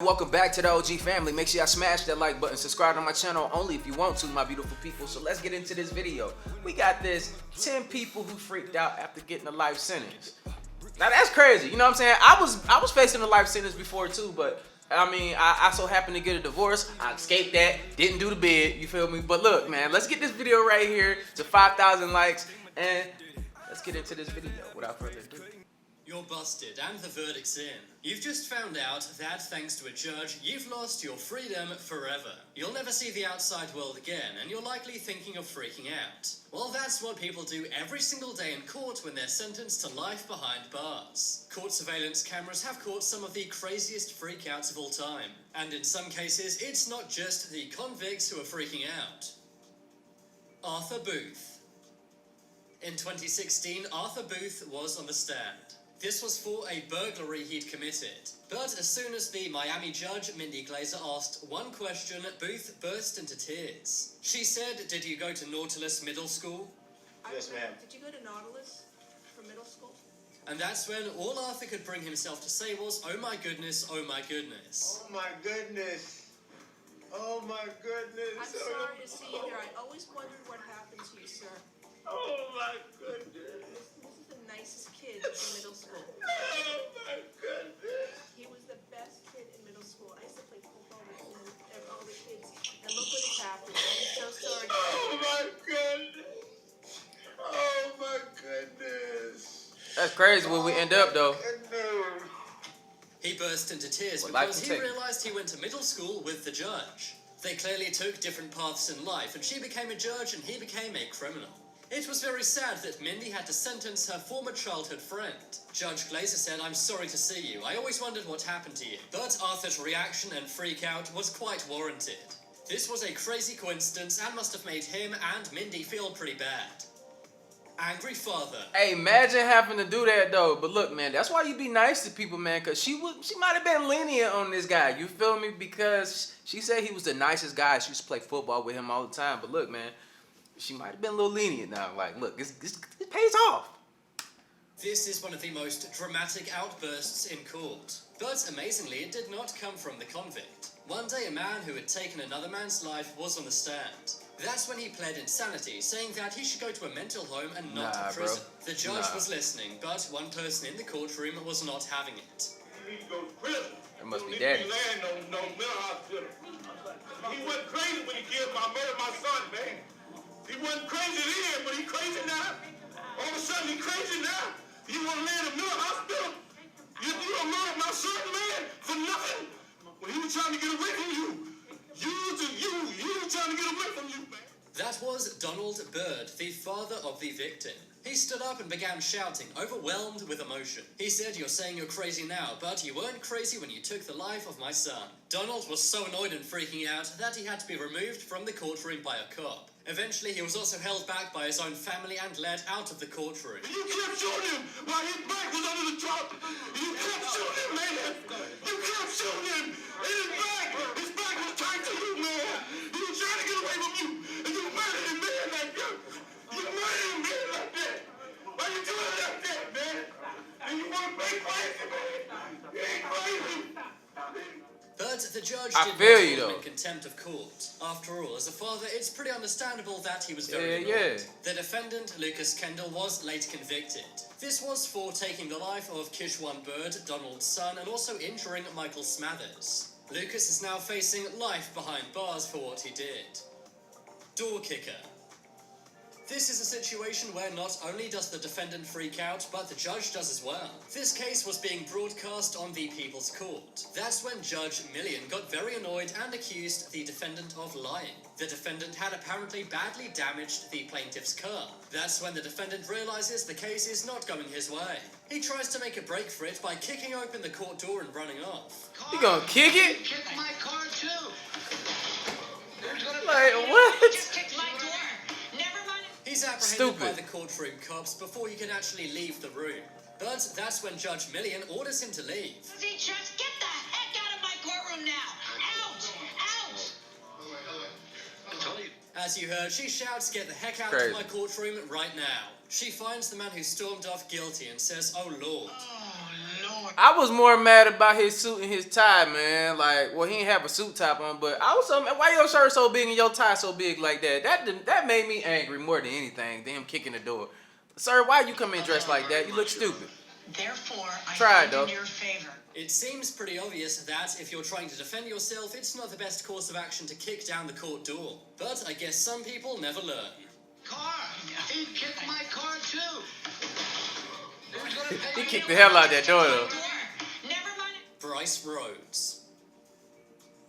Welcome back to the OG family. Make sure y'all smash that like button, subscribe to my channel only if you want to, my beautiful people. So let's get into this video. We got this 10 people who freaked out after getting a life sentence. Now that's crazy, you know what I'm saying? I was facing a life sentence before too, but I mean, I so happened to get a divorce. I escaped that, didn't do the bid, you feel me? But look, man, let's get this video right here to 5,000 likes, and let's get into this video without further ado. You're busted, and the verdict's in. You've just found out that, thanks to a judge, you've lost your freedom forever. You'll never see the outside world again, and you're likely thinking of freaking out. Well, that's what people do every single day in court when they're sentenced to life behind bars. Court surveillance cameras have caught some of the craziest freakouts of all time. And in some cases, it's not just the convicts who are freaking out. Arthur Booth. In 2016, Arthur Booth was on the stand. This was for a burglary he'd committed. But as soon as the Miami judge, Mindy Glazer, asked one question, Booth burst into tears. She said, "Did you go to Nautilus Middle School?" Yes, ma'am. Did you go to Nautilus for middle school? And that's when all Arthur could bring himself to say was, "Oh my goodness, oh my goodness." Oh my goodness. Oh my goodness. I'm sorry to see you here. I always wondered what happened to you, sir. Oh my goodness. This is the nicest kid in middle school. Oh my goodness. He was the best kid in middle school. I used to play football with him and all the kids. And look what has happened. I'm so sorry. Oh my goodness. Oh my goodness. That's crazy where we end up though. Goodness. He burst into tears Well, life because will he take. realized he went to middle school with the judge. They clearly took different paths in life, and she became a judge and he became a criminal. It was very sad that Mindy had to sentence her former childhood friend. Judge Glazer said, "I'm sorry to see you. I always wondered what happened to you." But Arthur's reaction and freak out was quite warranted. This was a crazy coincidence and must have made him and Mindy feel pretty bad. Angry father. Hey, imagine having to do that though. But look, man, that's why you be nice to people, man, because she might have been lenient on this guy. You feel me? Because she said he was the nicest guy. She used to play football with him all the time. But look, man, she might have been a little lenient now. Like, look, it pays off. This is one of the most dramatic outbursts in court. But amazingly, it did not come from the convict. One day, a man who had taken another man's life was on the stand. That's when he pled insanity, saying that he should go to a mental home and not to prison. The judge was listening, but one person in the courtroom was not having it. You need to go to prison. It must be You daddy. don't need to be laying no mental hospital. He wasn't crazy when he killed my son, man. He wasn't crazy then, but he crazy now. All of a sudden, he crazy now. You want to lay in a mental hospital? You don't murder my son, man, for nothing. When he was trying to get away from you. You were trying to get away from you, man. That was Donald Byrd, the father of the victim. He stood up and began shouting, overwhelmed with emotion. He said, "You're saying you're crazy now, but you weren't crazy when you took the life of my son." Donald was so annoyed and freaking out that he had to be removed from the courtroom by a cop. Eventually, he was also held back by his own family and led out of the courtroom. You kept shooting him while his back was under the top. You kept shooting him, man. You kept shooting him. In his back. His back was tight to you, man. He was trying to get away from you. And you murdered him, man, like that. You murdered him, man, like that. Why you doing it like that, man? And you want to play crazy, man. You ain't crazy. But the judge I did feel not you, hold him though. in contempt of court. After all, as a father, it's pretty understandable that he was very Yeah. annoyed. The defendant, Lucas Kendall, was late convicted. This was for taking the life of Kishwan Byrd, Donald's son, and also injuring Michael Smathers. Lucas is now facing life behind bars for what he did. Door kicker. This is a situation where not only does the defendant freak out, but the judge does as well. This case was being broadcast on the People's Court. That's when Judge Millian got very annoyed and accused the defendant of lying. The defendant had apparently badly damaged the plaintiff's car. That's when the defendant realizes the case is not going his way. He tries to make a break for it by kicking open the court door and running off. You gonna kick it? Kick my car too. Who's gonna Like, pay? what? Just kick my door. Never mind. He's apprehended by the courtroom cops before he can actually leave the room. But that's when Judge Millian orders him to leave. See, Judge, get the heck out of my courtroom now. Out! Out! I told you. As you heard, she shouts, "Get the heck out Crazy. of my courtroom right now." She finds the man who stormed off guilty and says, "Oh Lord." Oh, Lord. I was more mad about his suit and his tie, man. Like, well, he didn't have a suit top on, but I was so mad. Why your shirt so big and your tie so big like that? That made me angry more than anything. Than him kicking the door. Sir, why you come in dressed like that? You look stupid. Therefore, I Try it, find though. in your favor. It seems pretty obvious that if you're trying to defend yourself, it's not the best course of action to kick down the court door. But I guess some people never learn. Car! He kicked my car too! Who's gonna pay He me? kicked the hell out of that door, though. Never mind. Bryce Rhodes.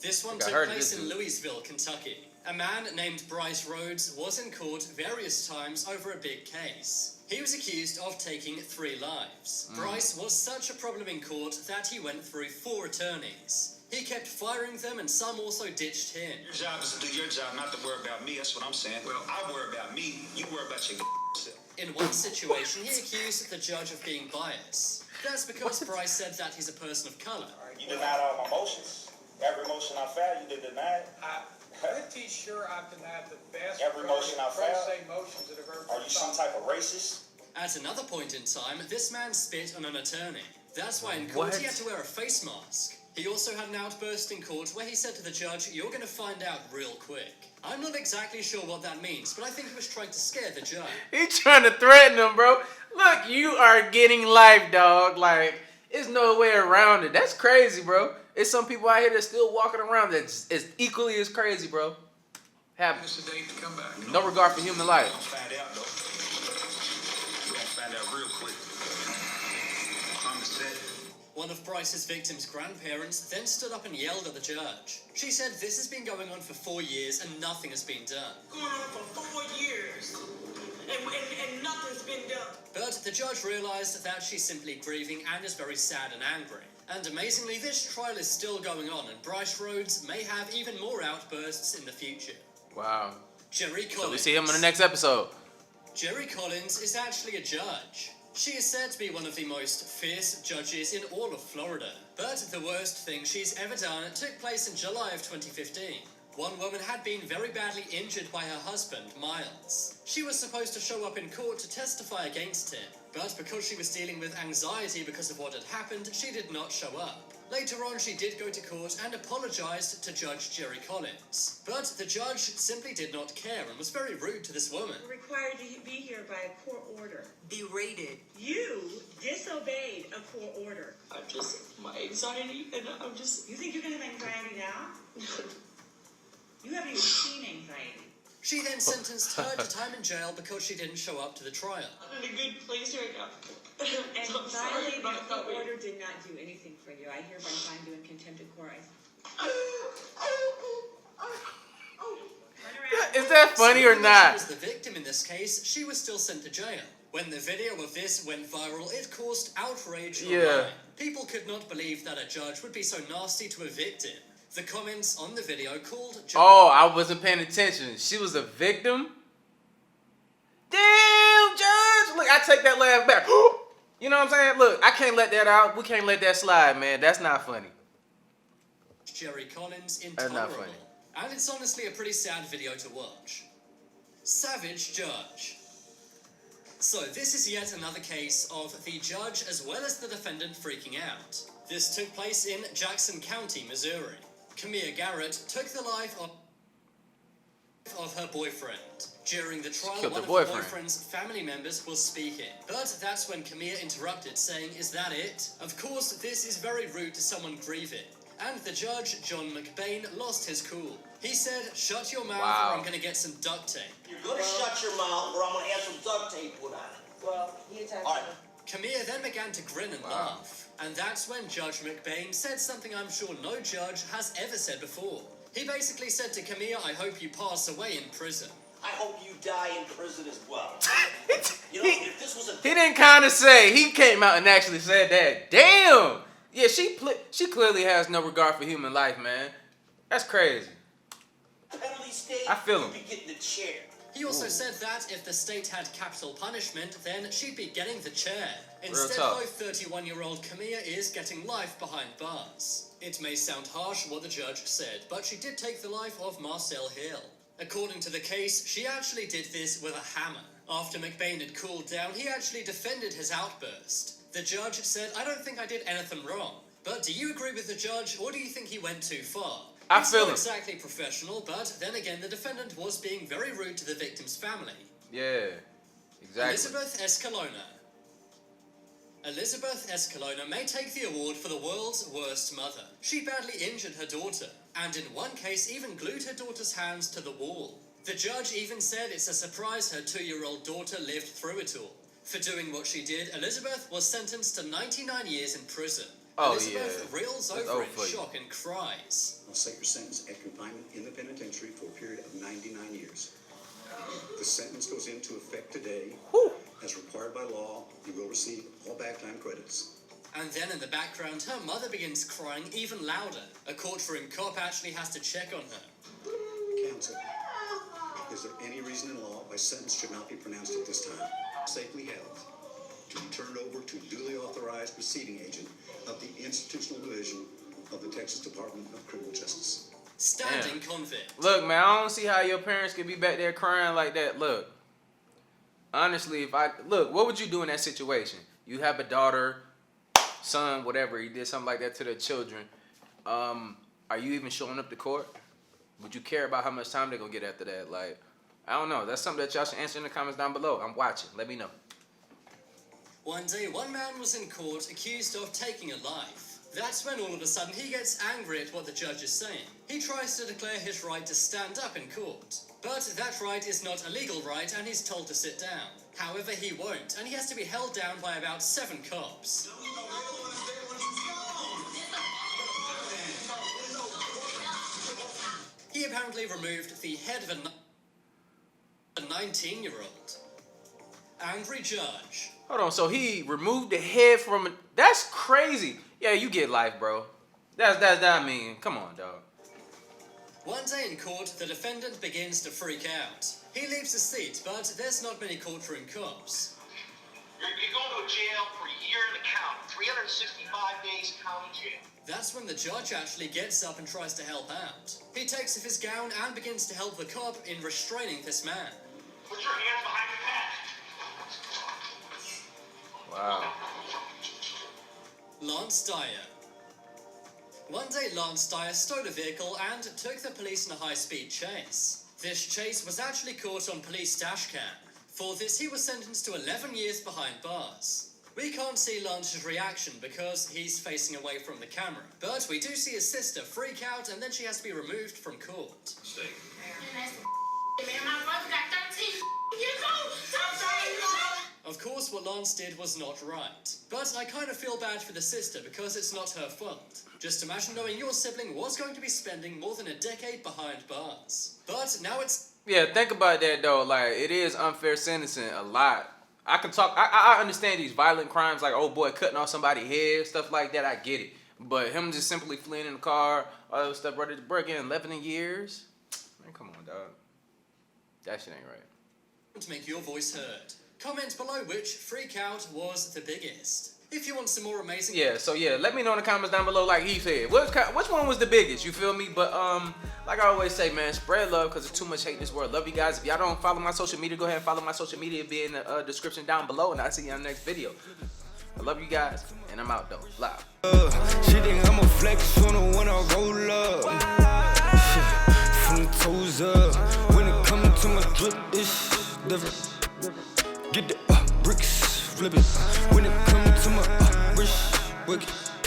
This one I took heard place this in dude. Louisville, Kentucky. A man named Bryce Rhodes was in court various times over a big case. He was accused of taking 3 lives. Bryce was such a problem in court that he went through 4 attorneys. He kept firing them and some also ditched him. Your job is to do your job, not to worry about me. That's what I'm saying. Well, I worry about me. You worry about your self. In one situation, he accused the judge of being biased. That's because Bryce said that he's a person of color. You denied all my motions. Every motion I filed, you did deny it. I'm pretty sure I've denied the vast Every motion I majority of filed? pro se motions that have ever Are been you some filed. type of racist? At another point in time, this man spit on an attorney. That's why in court What? he had to wear a face mask. He also had an outburst in court where he said to the judge, "You're going to find out real quick." I'm not exactly sure what that means, but I think he was trying to scare the judge. He trying to threaten him, bro. Look, you are getting life, dog. Like, there's no way around it. That's crazy, bro. It's some people out here that's still walking around that's equally as crazy, bro. It's a date to come back. No regard for human life. We're gonna find out, though. We're gonna find out real quick. I promise that. One of Bryce's victims' grandparents then stood up and yelled at the judge. She said this has been going on for 4 years and nothing has been done. Going on for 4 years, and nothing's been done. But the judge realized that she's simply grieving and is very sad and angry. And amazingly, this trial is still going on and Bryce Rhodes may have even more outbursts in the future. Wow. Jerry Collins. So we see him in the next episode. Jerry Collins is actually a judge. She is said to be one of the most fierce judges in all of Florida. But the worst thing she's ever done took place in July of 2015. One woman had been very badly injured by her husband, Miles. She was supposed to show up in court to testify against him, but because she was dealing with anxiety because of what had happened, she did not show up. Later on, she did go to court and apologized to Judge Jerry Collins. But the judge simply did not care and was very rude to this woman. We're required to be here by a court order. Berated. You disobeyed a court order. My anxiety, and I'm just. You think you're gonna have anxiety now? You haven't even seen anxiety. She then sentenced her to time in jail because she didn't show up to the trial. I'm in a good place right now. And I'm sorry violating about a court that. order did not do anything for you. I hereby find you in contempt of court. Is that funny or So even though She not? was the victim in this case, she was still sent to jail. When the video of this went viral, it caused outrage Yeah. online. People could not believe that a judge would be so nasty to a victim. The comments on the video called Oh, I wasn't paying attention. She was a victim? Damn, Judge! Look, I take that laugh back. You know what I'm saying? Look, I can't let that out. We can't let that slide, man. That's not funny. Jerry Collins That's not intolerable. funny. And it's honestly a pretty sad video to watch. Savage judge. So this is yet another case of the judge as well as the defendant freaking out. This took place in Jackson County, Missouri. Kamia Garrett took the life of her boyfriend. During the trial, Killed one her of her boyfriend. boyfriend's family members was speaking. But that's when Kamia interrupted, saying, "Is that it?" Of course, this is very rude to someone grieving. And the judge, John McBain, lost his cool. He said, "Shut your mouth Wow. or I'm gonna get some duct tape." You're gonna shut your mouth or I'm gonna have some duct tape put on it. Well, he attacked All right. Kamia then began to grin and laugh. And that's when Judge McBain said something I'm sure no judge has ever said before. He basically said to Kamia, "I hope you pass away in prison." I hope you die in prison as well. You know, He- if this was a He didn't kind of say. He came out and actually said that. Damn. Yeah, she clearly has no regard for human life, man. That's crazy. penalty state, I feel him. you'd be getting the chair. He also said that if the state had capital punishment, then she'd be getting the chair. Instead, tough. though, 31-year-old Kamia is getting life behind bars. It may sound harsh what the judge said, but she did take the life of Marcel Hill. According to the case, she actually did this with a hammer. After McBain had cooled down, he actually defended his outburst. The judge said, I don't think I did anything wrong. But do you agree with the judge, or do you think he went too far? I It's feel not him. exactly professional, but then again, the defendant was being very rude to the victim's family. Yeah, exactly. Elizabeth Escalona. Elizabeth Escalona may take the award for the world's worst mother. She badly injured her daughter, and in one case even glued her daughter's hands to the wall. The judge even said it's a surprise her 2-year-old daughter lived through it all. For doing what she did, Elizabeth was sentenced to 99 years in prison. Oh, Elizabeth yeah. reels That's over over in for you. shock and cries. I'll set your sentence at confinement in the penitentiary for a period of 99 years. The sentence goes into effect today. Whew. As required by law, you will receive all back time credits. And then in the background, her mother begins crying even louder. A courtroom cop actually has to check on her. Counsel, is there any reason in law why sentence should not be pronounced at this time? Safely held to be turned over to duly authorized proceeding agent of the Institutional Division of the Texas Department of Criminal Justice. Standing convict. Look, man, I don't see how your parents could be back there crying like that. Look, honestly, what would you do in that situation? You have a daughter, son, whatever, he did something like that to their children. Are you even showing up to court? Would you care about how much time they're gonna get after that? Like, I don't know. That's something that y'all should answer in the comments down below. I'm watching. Let me know. One day, one man was in court accused of taking a life. That's when all of a sudden he gets angry at what the judge is saying. He tries to declare his right to stand up in court. But that right is not a legal right and he's told to sit down. However, he won't, and he has to be held down by about 7 cops. He apparently removed the head of a 19-year-old. Angry judge. Hold on, so he removed the head from that's crazy. Yeah, you get life, bro. That's I mean, come on, dog. One day in court, the defendant begins to freak out. He leaves his seat, but there's not many courtroom cops. You're going to jail for a year and a count. 365 days county jail. That's when the judge actually gets up and tries to help out. He takes off his gown and begins to help the cop in restraining this man. Put your hands behind your back. Wow. Lance Dyer. One day, Lance Dyer stole a vehicle and took the police in a high-speed chase. This chase was actually caught on police dashcam. For this, he was sentenced to 11 years behind bars. We can't see Lance's reaction because he's facing away from the camera. But we do see his sister freak out and then she has to be removed from court. Of course, what Lance did was not right. But I kind of feel bad for the sister because it's not her fault. Just imagine knowing your sibling was going to be spending more than a decade behind bars. But now it's... Yeah, think about that though. Like, it is unfair sentencing a lot. I can talk. I understand these violent crimes, like old boy cutting off somebody's head, stuff like that. I get it. But him just simply fleeing in the car, all that stuff, ready to break in 11 years. Man, come on, dog. That shit ain't right. To make your voice heard. Comment below which freak out was the biggest. If you want some more amazing... Yeah, so yeah, let me know in the comments down below, like he said. Which one was the biggest, you feel me? But like I always say, man, spread love because there's too much hate in this world. Love you guys. If y'all don't follow my social media, go ahead and follow my social media. It'll be in the description down below, and I'll see you on the next video. I love you guys, and I'm out though. Live. She think I'm a flex when I roll up.